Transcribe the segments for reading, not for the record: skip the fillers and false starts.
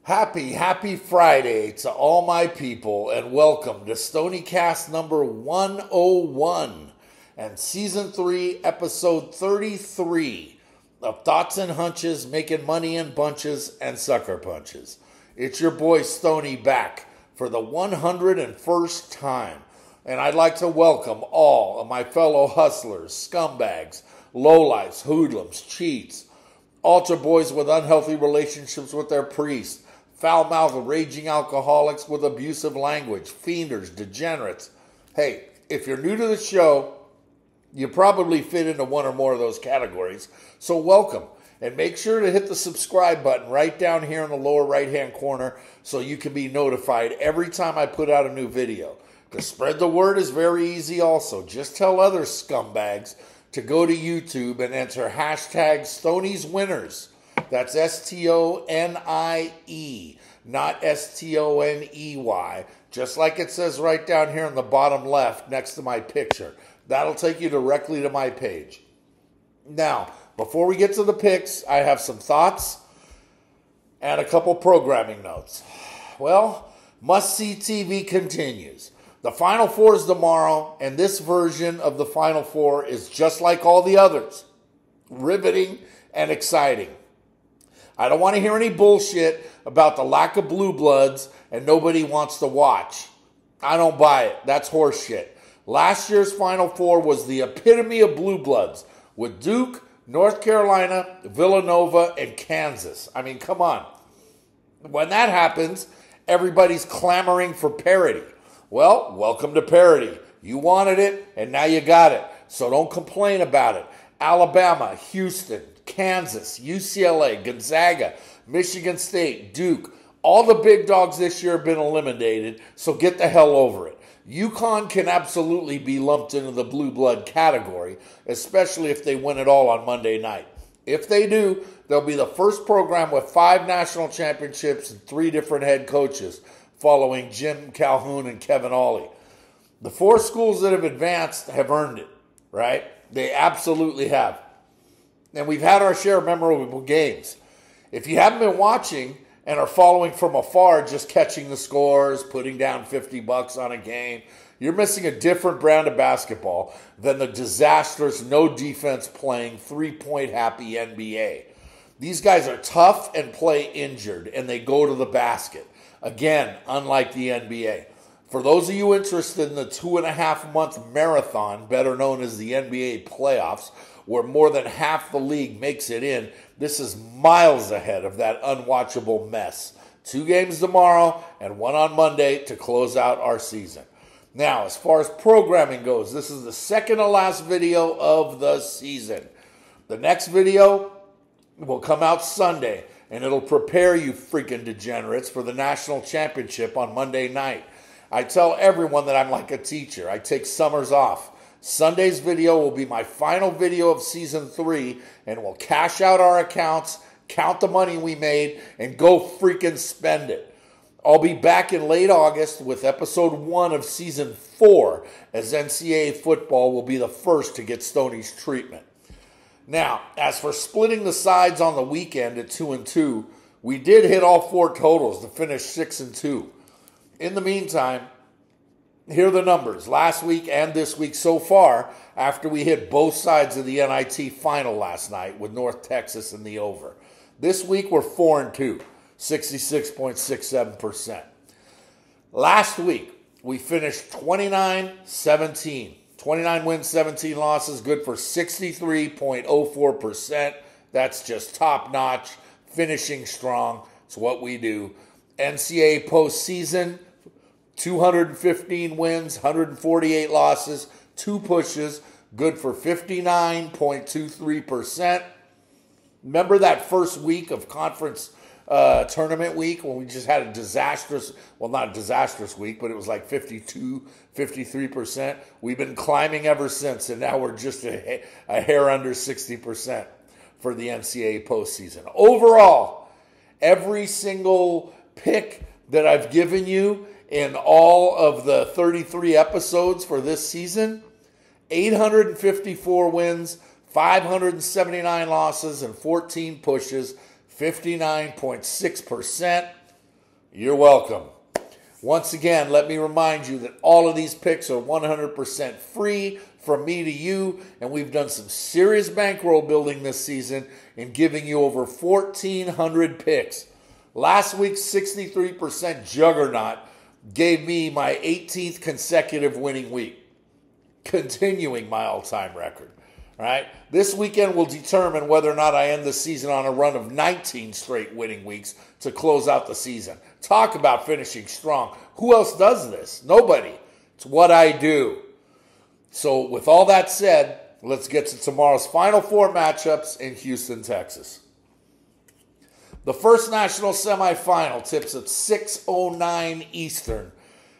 Happy Friday to all my people, and welcome to Stoniecast number 101 and season 3, episode 33 of Thoughts and Hunches, Making Money in Bunches and Sucker Punches. It's your boy Stony back for the 101st time, and I'd like to welcome all of my fellow hustlers, scumbags, lowlifes, hoodlums, cheats, altar boys with unhealthy relationships with their priest, foul-mouthed, raging alcoholics with abusive language, fienders, degenerates. Hey, if you're new to the show, you probably fit into one or more of those categories, so welcome. And make sure to hit the subscribe button right down here in the lower right-hand corner so you can be notified every time I put out a new video. To spread the word is very easy also. Just tell other scumbags to go to YouTube and enter hashtag STONIE'S winners. That's STONIE, not STONEY, just like it says right down here in the bottom left next to my picture. That'll take you directly to my page. Now, before we get to the picks, I have some thoughts and a couple programming notes. Well, must-see TV continues. The Final Four is tomorrow, and this version of the Final Four is just like all the others. Riveting and exciting. I don't want to hear any bullshit about the lack of blue bloods and nobody wants to watch. I don't buy it. That's horseshit. Last year's Final Four was the epitome of blue bloods with Duke, North Carolina, Villanova, and Kansas. I mean, come on. When that happens, everybody's clamoring for parity. Well, welcome to parity. You wanted it, and now you got it. So don't complain about it. Alabama, Houston, Kansas, UCLA, Gonzaga, Michigan State, Duke. All the big dogs this year have been eliminated, so get the hell over it. UConn can absolutely be lumped into the blue blood category, especially if they win it all on Monday night. If they do, they'll be the first program with 5 national championships and 3 different head coaches, following Jim Calhoun and Kevin Ollie. The 4 schools that have advanced have earned it, right? They absolutely have. And we've had our share of memorable games. If you haven't been watching and are following from afar, just catching the scores, putting down $50 on a game, you're missing a different brand of basketball than the disastrous, no defense playing, 3-point happy NBA. These guys are tough and play injured, and they go to the basket. Again, unlike the NBA. For those of you interested in the 2.5-month marathon, better known as the NBA playoffs, where more than half the league makes it in, this is miles ahead of that unwatchable mess. 2 games tomorrow and 1 on Monday to close out our season. Now, as far as programming goes, this is the second to last video of the season. The next video will come out Sunday, and it'll prepare you freaking degenerates for the national championship on Monday night. I tell everyone that I'm like a teacher. I take summers off. Sunday's video will be my final video of season 3, and we'll cash out our accounts, count the money we made, and go freaking spend it. I'll be back in late August with episode 1 of season 4, as NCAA football will be the first to get Stoney's treatment. Now, as for splitting the sides on the weekend at 2-2, we did hit all 4 totals to finish 6-2. In the meantime, here are the numbers last week and this week so far after we hit both sides of the NIT final last night with North Texas in the over. This week we're 4-2, 66.67%. Last week we finished 29-17. 29 wins, 17 losses, good for 63.04%. That's just top-notch, finishing strong. It's what we do. NCAA postseason, 215 wins, 148 losses, 2 pushes, good for 59.23%. Remember that first week of conference tournament week when we just had a disastrous, well, not a disastrous week, but it was like 52, 53%. We've been climbing ever since, and now we're just a hair under 60% for the NCAA postseason. Overall, every single pick that I've given you in all of the 33 episodes for this season, 854 wins, 579 losses, and 14 pushes, 59.6%. You're welcome. Once again, let me remind you that all of these picks are 100% free from me to you, and we've done some serious bankroll building this season in giving you over 1,400 picks. Last week's 63% juggernaut gave me my 18th consecutive winning week, continuing my all-time record. All right? This weekend will determine whether or not I end the season on a run of 19 straight winning weeks to close out the season. Talk about finishing strong. Who else does this? Nobody. It's what I do. So with all that said, let's get to tomorrow's Final Four matchups in Houston, Texas. The first national semifinal tips at 6:09 Eastern,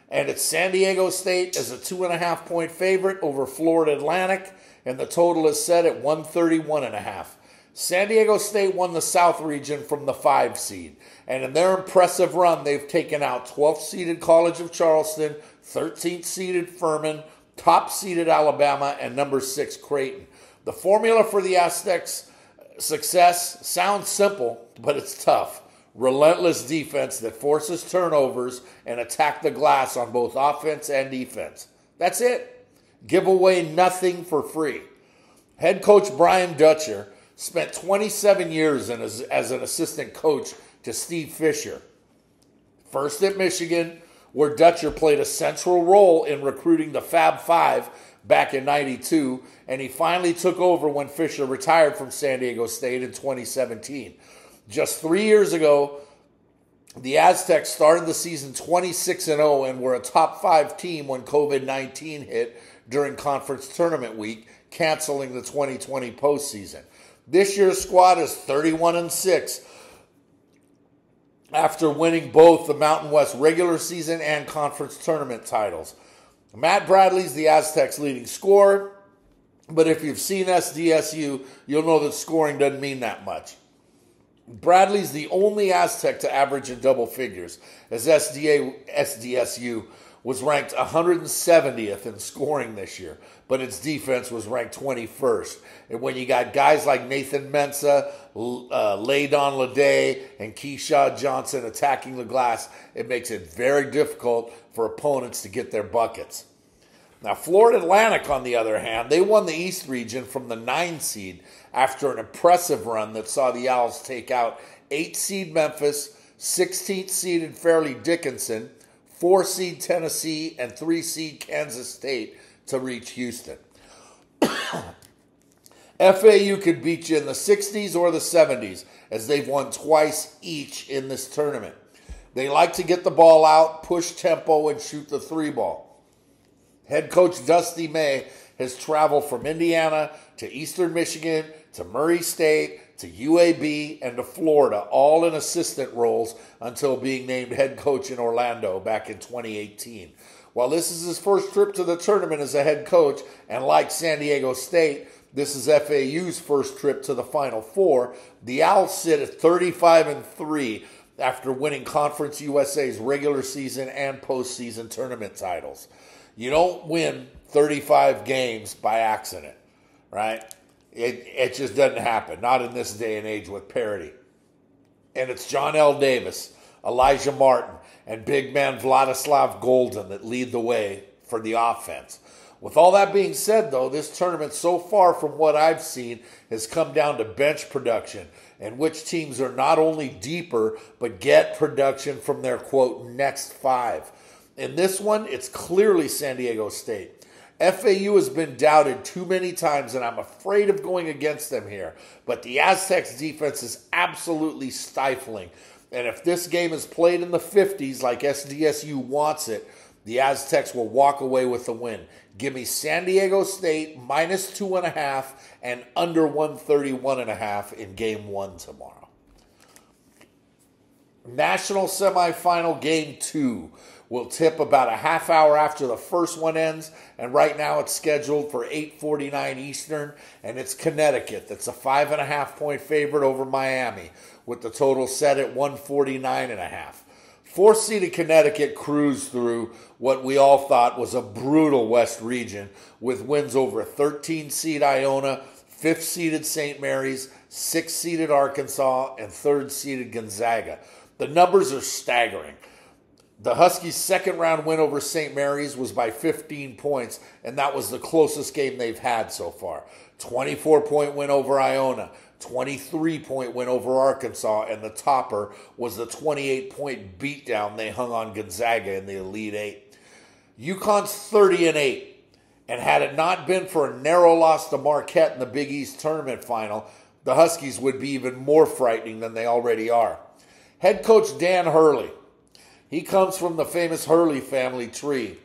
and it's San Diego State as a 2.5-point favorite over Florida Atlantic, and the total is set at 131.5. San Diego State won the South region from the 5 seed, and in their impressive run, they've taken out 12th-seeded College of Charleston, 13th-seeded Furman, top-seeded Alabama, and number 6 Creighton. The formula for the Aztecs' success sounds simple, but it's tough. Relentless defense that forces turnovers and attack the glass on both offense and defense. That's it. Give away nothing for free. Head coach Brian Dutcher spent 27 years as an assistant coach to Steve Fisher. First at Michigan, where Dutcher played a central role in recruiting the Fab Five back in '92, and he finally took over when Fisher retired from San Diego State in 2017. Just 3 years ago, the Aztecs started the season 26-0 and were a top 5 team when COVID-19 hit during conference tournament week, canceling the 2020 postseason. This year's squad is 31-6 after winning both the Mountain West regular season and conference tournament titles. Matt Bradley's the Aztecs' leading scorer, but if you've seen SDSU, you'll know that scoring doesn't mean that much. Bradley's the only Aztec to average in double figures, as SDSU was ranked 170th in scoring this year, but its defense was ranked 21st. And when you got guys like Nathan Mensah, Laydon Lede, and Keyshawn Johnson attacking the glass, it makes it very difficult for opponents to get their buckets. Now, Florida Atlantic, on the other hand, they won the East region from the 9 seed after an impressive run that saw the Owls take out 8 seed Memphis, 16th seeded Fairleigh Dickinson, 4 seed Tennessee, and 3 seed Kansas State to reach Houston. FAU could beat you in the 60s or the 70s, as they've won twice each in this tournament. They like to get the ball out, push tempo, and shoot the 3 ball. Head coach Dusty May has traveled from Indiana to Eastern Michigan to Murray State to UAB and to Florida, all in assistant roles until being named head coach in Orlando back in 2018. While this is his first trip to the tournament as a head coach, and like San Diego State, this is FAU's first trip to the Final Four, the Owls sit at 35-3 after winning Conference USA's regular season and postseason tournament titles. You don't win 35 games by accident, right? It just doesn't happen, not in this day and age with parity. And it's John L. Davis, Elijah Martin, and big man Vladislav Golden that lead the way for the offense. With all that being said, though, this tournament so far from what I've seen has come down to bench production, and which teams are not only deeper, but get production from their, quote, next 5. In this one, it's clearly San Diego State. FAU has been doubted too many times, and I'm afraid of going against them here. But the Aztecs' defense is absolutely stifling. And if this game is played in the 50s like SDSU wants it, the Aztecs will walk away with the win. Give me San Diego State minus 2.5 and under 131.5 in Game 1 tomorrow. National semifinal Game 2 will tip about a half hour after the first one ends, and right now it's scheduled for 8:49 Eastern, and it's Connecticut that's a 5.5-point favorite over Miami, with the total set at 149.5. 4th-seeded Connecticut cruised through what we all thought was a brutal West region, with wins over 13th-seed Iona, 5th-seeded St. Mary's, 6th-seeded Arkansas, and 3rd-seeded Gonzaga. The numbers are staggering. The Huskies' second-round win over St. Mary's was by 15 points, and that was the closest game they've had so far. 24-point win over Iona, 23-point win over Arkansas, and the topper was the 28-point beatdown they hung on Gonzaga in the Elite Eight. UConn's 30-8, and had it not been for a narrow loss to Marquette in the Big East tournament final, the Huskies would be even more frightening than they already are. Head coach Dan Hurley. He comes from the famous Hurley family tree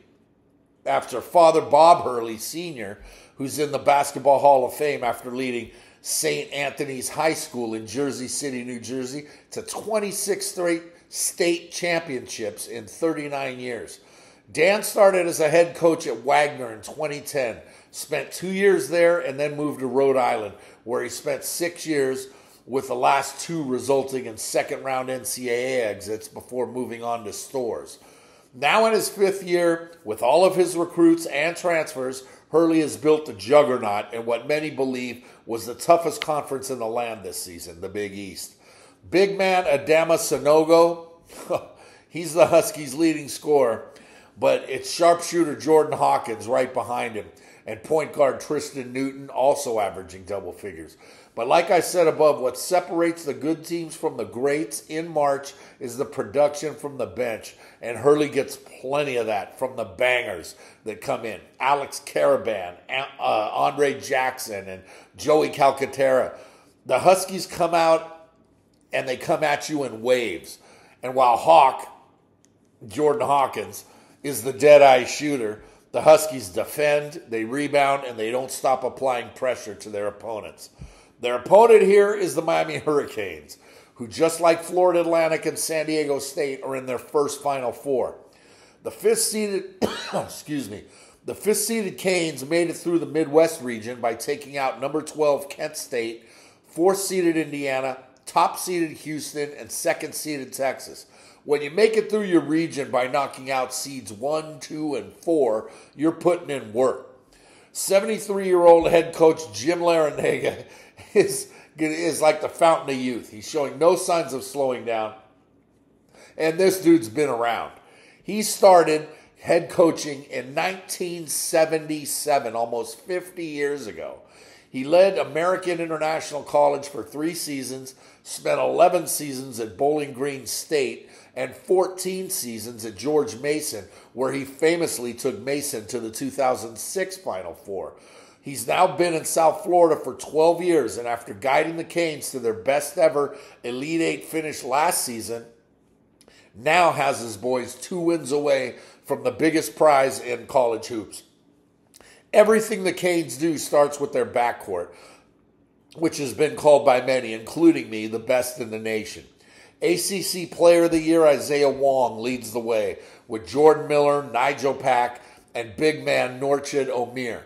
after Father Bob Hurley Sr., who's in the Basketball Hall of Fame after leading St. Anthony's High School in Jersey City, New Jersey, to 26 straight state championships in 39 years. Dan started as a head coach at Wagner in 2010, spent 2 years there, and then moved to Rhode Island, where he spent 6 years, with the last 2 resulting in second-round NCAA exits before moving on to Storrs. Now in his 5th year, with all of his recruits and transfers, Hurley has built a juggernaut in what many believe was the toughest conference in the land this season, the Big East. Big man Adama Sanogo, he's the Huskies' leading scorer, but it's sharpshooter Jordan Hawkins right behind him, and point guard Tristan Newton also averaging double figures. But like I said above, what separates the good teams from the greats in March is the production from the bench, and Hurley gets plenty of that from the bangers that come in. Alex Caravan, Andre Jackson, and Joey Calcaterra. The Huskies come out, and they come at you in waves. And while Jordan Hawkins, is the dead-eye shooter, the Huskies defend, they rebound, and they don't stop applying pressure to their opponents. Their opponent here is the Miami Hurricanes, who just like Florida Atlantic and San Diego State are in their first Final Four. The fifth-seeded Canes made it through the Midwest region by taking out number 12 Kent State, 4th-seeded Indiana, top-seeded Houston, and 2nd-seeded Texas. When you make it through your region by knocking out seeds 1, 2, and 4, you're putting in work. 73-year-old head coach Jim Larrañaga is like the fountain of youth. He's showing no signs of slowing down, and this dude's been around. He started head coaching in 1977, almost 50 years ago. He led American International College for 3 seasons, spent 11 seasons at Bowling Green State, and 14 seasons at George Mason, where he famously took Mason to the 2006 Final Four. He's now been in South Florida for 12 years, and after guiding the Canes to their best ever Elite Eight finish last season, now has his boys 2 wins away from the biggest prize in college hoops. Everything the Canes do starts with their backcourt, which has been called by many, including me, the best in the nation. ACC Player of the Year Isaiah Wong leads the way, with Jordan Miller, Nigel Pack, and big man Norchid Omir.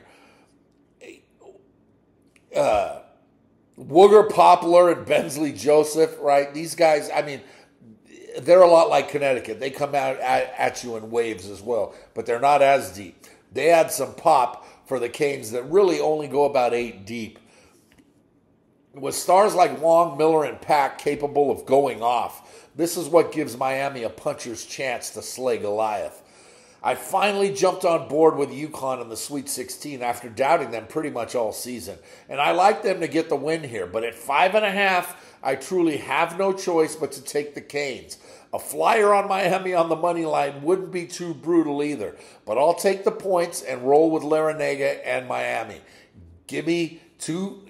Wooger Poplar and Bensley Joseph, right? These guys, I mean, they're a lot like Connecticut. They come out at you in waves as well, but they're not as deep. They had some pop for the Canes that really only go about 8 deep. With stars like Wong, Miller, and Pack capable of going off, this is what gives Miami a puncher's chance to slay Goliath. I finally jumped on board with UConn in the Sweet 16 after doubting them pretty much all season, and I like them to get the win here, but at 5.5, I truly have no choice but to take the Canes. A flyer on Miami on the money line wouldn't be too brutal either, but I'll take the points and roll with Larrañaga and Miami. Give me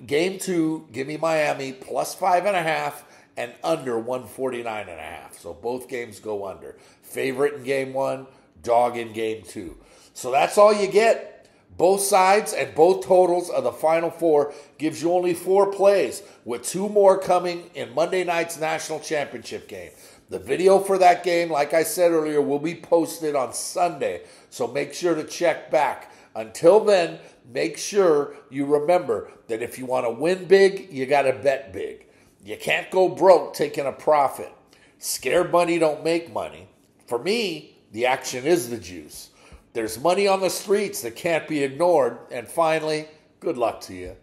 game 2, give me Miami plus 5.5 and under 149.5. So both games go under. Favorite in game 1, dog in game 2. So that's all you get. Both sides and both totals of the Final Four gives you only 4 plays, with 2 more coming in Monday night's national championship game. The video for that game, like I said earlier, will be posted on Sunday, so make sure to check back. Until then, make sure you remember that if you want to win big, you got to bet big. You can't go broke taking a profit. Scared money don't make money. For me, the action is the juice. There's money on the streets that can't be ignored. And finally, good luck to you.